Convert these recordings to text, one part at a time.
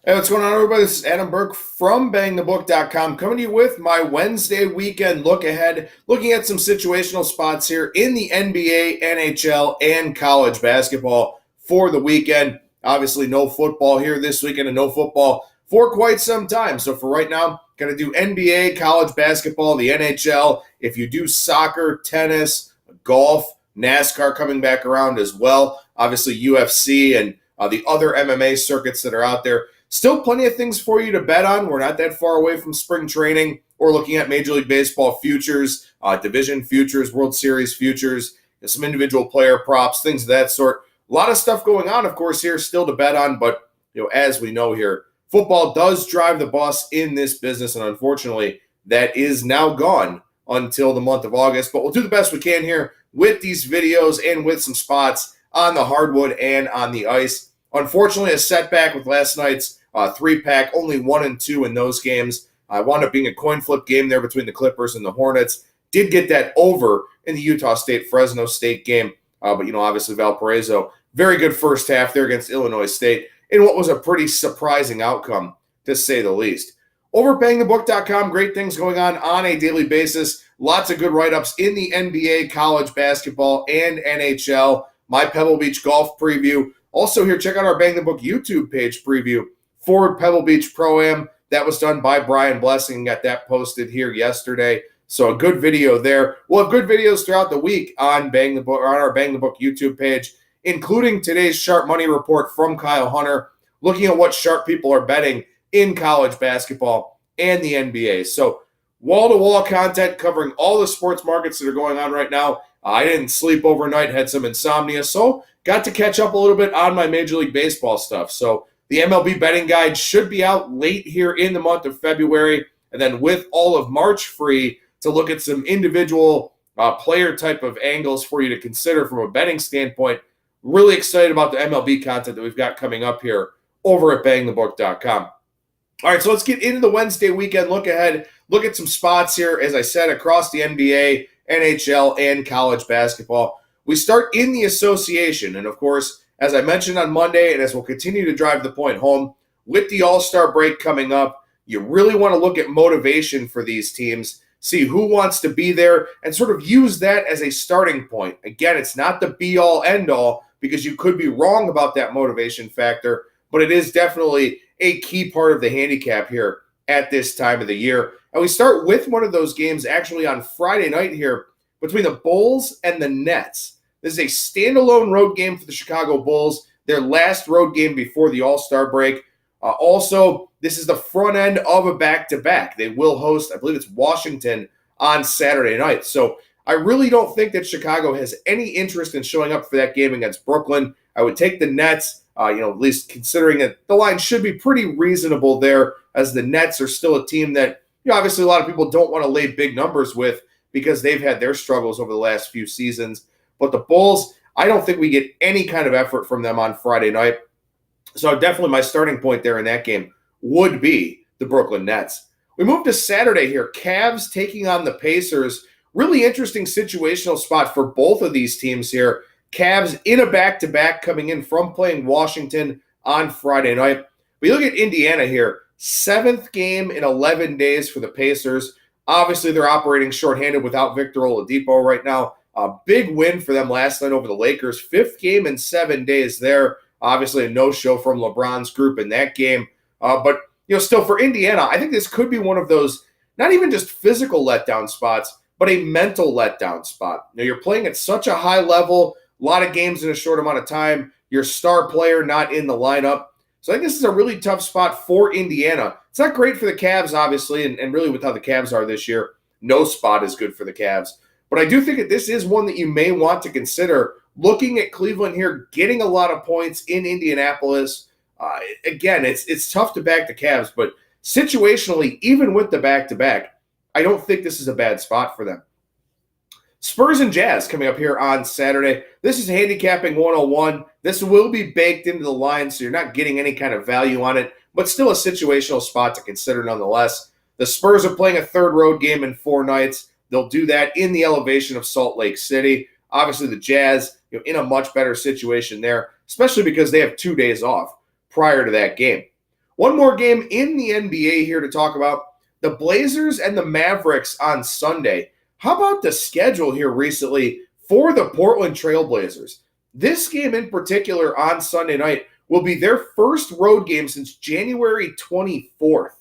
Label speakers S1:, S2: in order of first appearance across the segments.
S1: Hey, what's going on, everybody? This is Adam Burke from BangTheBook.com coming to you with my Wednesday weekend look ahead, looking at some situational spots here in the NBA, NHL, and college basketball for the weekend. Obviously, no football here this weekend and no football for quite some time. So for right now, going to do NBA, college basketball, the NHL. If you do soccer, tennis, golf, NASCAR coming back around as well. Obviously, UFC and the other MMA circuits that are out there. Still plenty of things for you to bet on. We're not that far away from spring training or looking at Major League Baseball futures, division futures, World Series futures, some individual player props, things of that sort. A lot of stuff going on, of course, here still to bet on. But as we know here, football does drive the bus in this business. And unfortunately, that is now gone until the month of August. But we'll do the best we can here with these videos and with some spots on the hardwood and on the ice. Unfortunately, a setback with last night's three-pack, only 1-2 in those games. Wound up being a coin flip game there between the Clippers and the Hornets. Did get that over in the Utah State-Fresno State game. But obviously Valparaiso, very good first half there against Illinois State in what was a pretty surprising outcome, to say the least. Over at BangTheBook.com, great things going on a daily basis. Lots of good write-ups in the NBA, college basketball, and NHL. My Pebble Beach golf preview. Also here, check out our Bang the Book YouTube page preview for Pebble Beach Pro-Am. That was done by Brian Blessing. Got that posted here yesterday. So a good video there. We'll have good videos throughout the week on Bang the Book, or on our Bang the Book YouTube page, including today's Sharp Money Report from Kyle Hunter, looking at what sharp people are betting in college basketball and the NBA. So wall-to-wall content covering all the sports markets that are going on right now. I didn't sleep overnight, had some insomnia, so got to catch up a little bit on my Major League Baseball stuff. So the MLB betting guide should be out late here in the month of February, and then with all of March free to look at some individual player type of angles for you to consider from a betting standpoint. Really excited about the MLB content that we've got coming up here over at BangTheBook.com. All right, so let's get into the Wednesday weekend look ahead. Look at some spots here, as I said, across the NBA, NHL, and college basketball. We start in the association, and of course, as I mentioned on Monday, and as we'll continue to drive the point home, with the All-Star break coming up, you really want to look at motivation for these teams, see who wants to be there, and sort of use that as a starting point. Again, it's not the be-all, end-all, because you could be wrong about that motivation factor, but it is definitely a key part of the handicap here at this time of the year. And we start with one of those games actually on Friday night here between the Bulls and the Nets. This is a standalone road game for the Chicago Bulls, their last road game before the All-Star break. Also, this is the front end of a back-to-back. They will host, I believe it's Washington, on Saturday night. So I really don't think that Chicago has any interest in showing up for that game against Brooklyn. I would take the Nets, at least considering that the line should be pretty reasonable there, as the Nets are still a team that, obviously a lot of people don't want to lay big numbers with because they've had their struggles over the last few seasons. But the Bulls, I don't think we get any kind of effort from them on Friday night. So definitely my starting point there in that game would be the Brooklyn Nets. We move to Saturday here. Cavs taking on the Pacers. Really interesting situational spot for both of these teams here. Cavs in a back-to-back coming in from playing Washington on Friday night. We look at Indiana here. 7th game in 11 days for the Pacers. Obviously, they're operating shorthanded without Victor Oladipo right now. A big win for them last night over the Lakers. 5th game in 7 days there. Obviously, a no-show from LeBron's group in that game. But still for Indiana, I think this could be one of those, not even just physical letdown spots, but a mental letdown spot. You're playing at such a high level, a lot of games in a short amount of time. Your star player not in the lineup. So I think this is a really tough spot for Indiana. It's not great for the Cavs, obviously, and really with how the Cavs are this year, no spot is good for the Cavs. But I do think that this is one that you may want to consider. Looking at Cleveland here, getting a lot of points in Indianapolis. Again, it's tough to back the Cavs, but situationally, even with the back-to-back, I don't think this is a bad spot for them. Spurs and Jazz coming up here on Saturday. This is handicapping 101. This will be baked into the line, so you're not getting any kind of value on it, but still a situational spot to consider nonetheless. The Spurs are playing a third road game in 4 nights. They'll do that in the elevation of Salt Lake City. Obviously, the Jazz in a much better situation there, especially because they have 2 days off prior to that game. One more game in the NBA here to talk about. The Blazers and the Mavericks on Sunday. How about the schedule here recently for the Portland Trail Blazers? This game in particular on Sunday night will be their first road game since January 24th.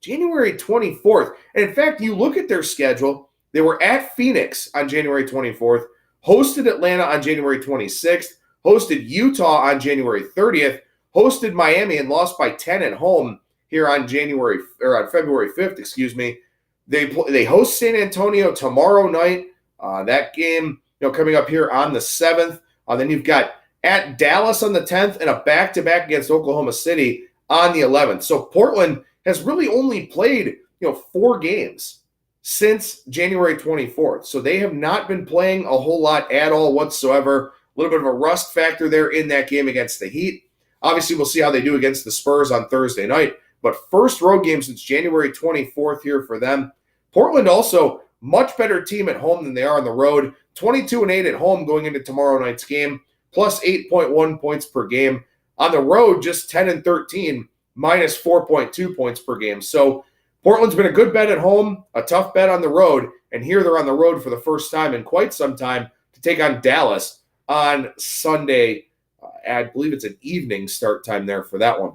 S1: January 24th. And in fact, you look at their schedule, they were at Phoenix on January 24th, hosted Atlanta on January 26th, hosted Utah on January 30th, hosted Miami and lost by 10 at home here on February 5th, excuse me. They host San Antonio tomorrow night. That game, coming up here on the 7th. Then you've got at Dallas on the 10th and a back-to-back against Oklahoma City on the 11th. So Portland has really only played, 4 games since January 24th. So they have not been playing a whole lot at all whatsoever. A little bit of a rust factor there in that game against the Heat. Obviously, we'll see how they do against the Spurs on Thursday night. But first road game since January 24th here for them. Portland also much better team at home than they are on the road. 22-8 at home going into tomorrow night's game, plus 8.1 points per game. On the road, just 10-13, minus 4.2 points per game. So Portland's been a good bet at home, a tough bet on the road, and here they're on the road for the first time in quite some time to take on Dallas on Sunday. I believe it's an evening start time there for that one.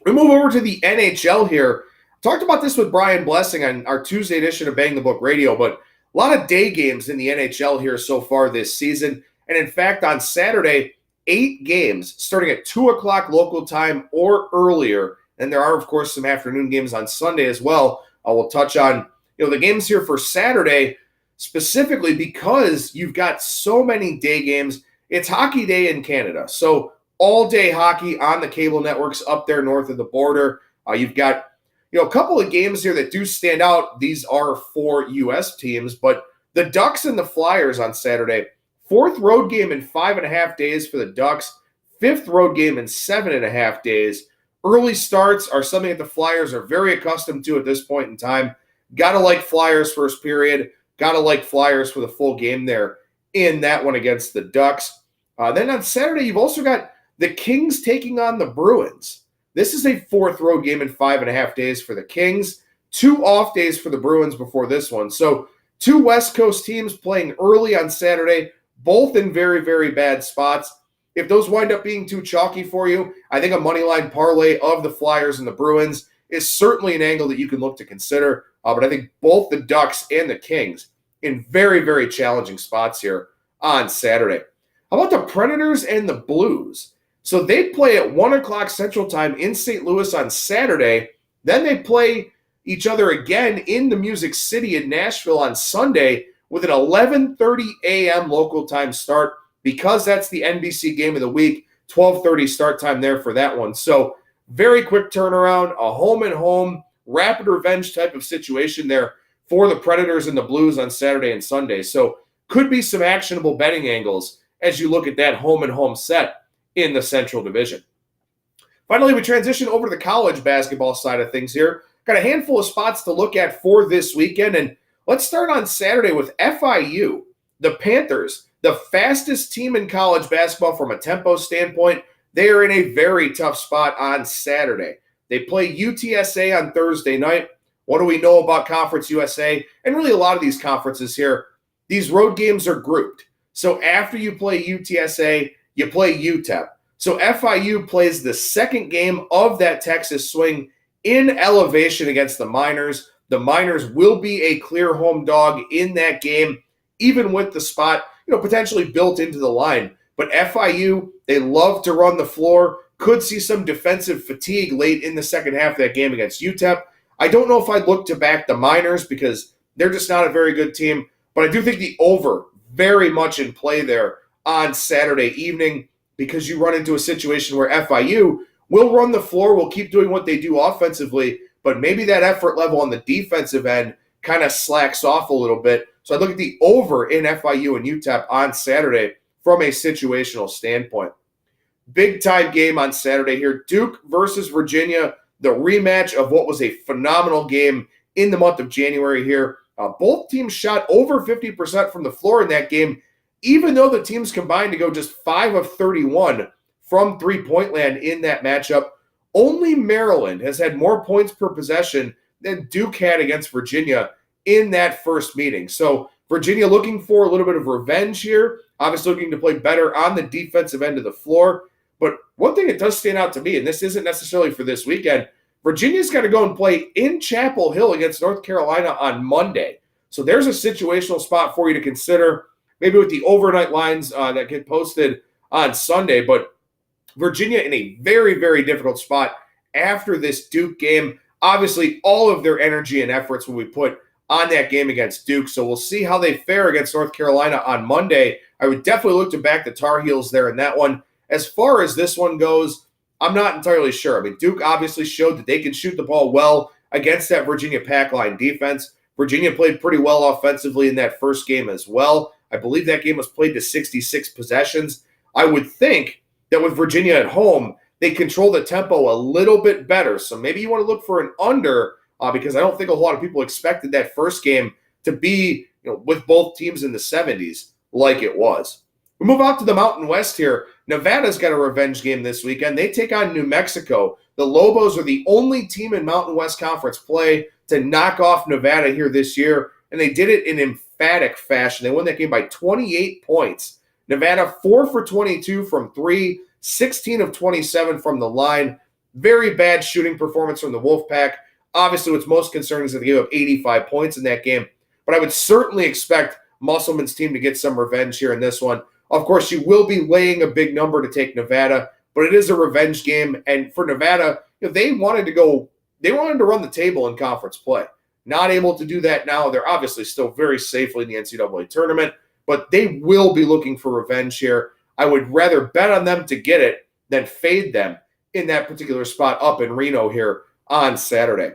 S1: We move over to the NHL here. Talked about this with Brian Blessing on our Tuesday edition of Bang the Book Radio, but a lot of day games in the NHL here so far this season. And in fact, on Saturday, 8 games starting at 2 o'clock local time or earlier. And there are, of course, some afternoon games on Sunday as well. We'll touch on the games here for Saturday specifically because you've got so many day games. It's hockey day in Canada. So all-day hockey on the cable networks up there north of the border. You've got a couple of games here that do stand out. These are for U.S. teams, but the Ducks and the Flyers on Saturday. 4th road game in 5.5 days for the Ducks. 5th road game in 7.5 days. Early starts are something that the Flyers are very accustomed to at this point in time. Got to like Flyers first period. Got to like Flyers for the full game there in that one against the Ducks. Then on Saturday, you've also got the Kings taking on the Bruins. This is a 4th road game in 5.5 days for the Kings. 2 off days for the Bruins before this one. So 2 West Coast teams playing early on Saturday, both in very, very bad spots. If those wind up being too chalky for you, I think a moneyline parlay of the Flyers and the Bruins is certainly an angle that you can look to consider. But I think both the Ducks and the Kings in very, very challenging spots here on Saturday. How about the Predators and the Blues? So they play at 1 o'clock Central Time in St. Louis on Saturday. Then they play each other again in the Music City in Nashville on Sunday with an 11:30 a.m. local time start because that's the NBC game of the week. 12:30 start time there for that one. So very quick turnaround, a home-and-home, rapid revenge type of situation there for the Predators and the Blues on Saturday and Sunday. So could be some actionable betting angles as you look at that home-and-home set in the Central Division. Finally, we transition over to the college basketball side of things here. Got a handful of spots to look at for this weekend, and let's start on Saturday with FIU. The Panthers, the fastest team in college basketball from a tempo standpoint. They are in a very tough spot on Saturday. They play UTSA on Thursday night. What do we know about Conference USA? And really a lot of these conferences here, these road games are grouped. So after you play UTSA, you play UTEP. So FIU plays the second game of that Texas swing in elevation against the Miners. The Miners will be a clear home dog in that game, even with the spot, potentially built into the line. But FIU, they love to run the floor. Could see some defensive fatigue late in the second half of that game against UTEP. I don't know if I'd look to back the Miners because they're just not a very good team. But I do think the over very much in play there on Saturday evening because you run into a situation where FIU will run the floor, will keep doing what they do offensively, but maybe that effort level on the defensive end kind of slacks off a little bit. So I look at the over in FIU and UTEP on Saturday from a situational standpoint. Big time game on Saturday here. Duke versus Virginia, the rematch of what was a phenomenal game in the month of January here. Both teams shot over 50% from the floor in that game, even though the teams combined to go just 5 of 31 from three-point land in that matchup. only Maryland has had more points per possession than Duke had against Virginia in that first meeting. So Virginia looking for a little bit of revenge here, obviously looking to play better on the defensive end of the floor. But one thing that does stand out to me, and this isn't necessarily for this weekend, Virginia's got to go and play in Chapel Hill against North Carolina on Monday. So there's a situational spot for you to consider, maybe with the overnight lines that get posted on Sunday. But Virginia in a very, very difficult spot after this Duke game. Obviously, all of their energy and efforts will be put on that game against Duke. So we'll see how they fare against North Carolina on Monday. I would definitely look to back the Tar Heels there in that one. As far as this one goes, I'm not entirely sure. I mean, Duke obviously showed that they can shoot the ball well against that Virginia pack line defense. Virginia played pretty well offensively in that first game as well. I believe that game was played to 66 possessions. I would think that with Virginia at home, they control the tempo a little bit better. So maybe you want to look for an under because I don't think a lot of people expected that first game to be, with both teams in the 70s like it was. We move out to the Mountain West here. Nevada's got a revenge game this weekend. They take on New Mexico. The Lobos are the only team in Mountain West Conference play to knock off Nevada here this year, and they did it in emphatic fashion. They won that game by 28 points. Nevada 4 for 22 from 3, 16 of 27 from the line. Very bad shooting performance from the Wolfpack. Obviously, what's most concerning is that they gave up 85 points in that game, but I would certainly expect Musselman's team to get some revenge here in this one. Of course, you will be laying a big number to take Nevada, but it is a revenge game. And for Nevada, they wanted to run the table in conference play. Not able to do that now. They're obviously still very safely in the NCAA tournament, but they will be looking for revenge here. I would rather bet on them to get it than fade them in that particular spot up in Reno here on Saturday.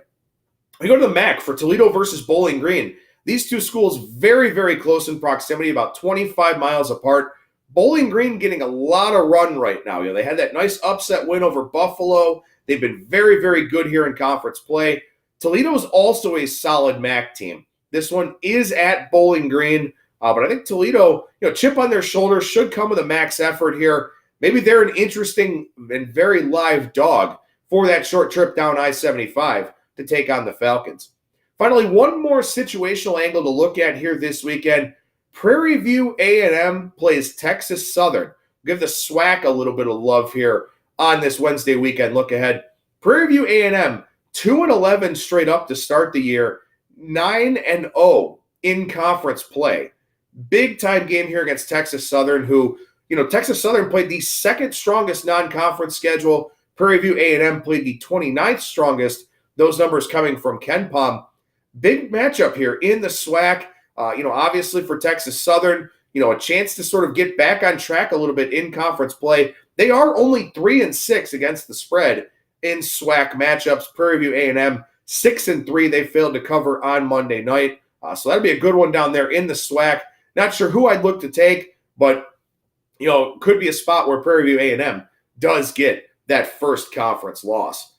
S1: We go to the MAC for Toledo versus Bowling Green. These two schools very, very close in proximity, about 25 miles apart. Bowling Green getting a lot of run right now. They had that nice upset win over Buffalo. They've been very, very good here in conference play. Toledo is also a solid MAC team. This one is at Bowling Green, but I think Toledo, chip on their shoulder, should come with a max effort here. Maybe they're an interesting and very live dog for that short trip down I-75 to take on the Falcons. Finally, one more situational angle to look at here this weekend. Prairie View A&M plays Texas Southern. Give the SWAC a little bit of love here on this Wednesday weekend look ahead. Prairie View A&M 2-11 straight up to start the year, 9-0 in conference play. Big time game here against Texas Southern, who, Texas Southern played the second strongest non-conference schedule. Prairie View A&M played the 29th strongest. Those numbers coming from Ken Palm. Big matchup here in the SWAC. Obviously for Texas Southern, a chance to sort of get back on track a little bit in conference play. They are only 3-6 against the spread in SWAC matchups. Prairie View A&M 6-3. They failed to cover on Monday night. So that'd be a good one down there in the SWAC. Not sure who I'd look to take, but, could be a spot where Prairie View A&M does get that first conference loss.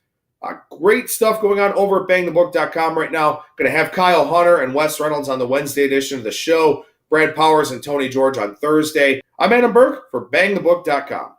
S1: Great stuff going on over at BangTheBook.com right now. Going to have Kyle Hunter and Wes Reynolds on the Wednesday edition of the show. Brad Powers and Tony George on Thursday. I'm Adam Burke for BangTheBook.com.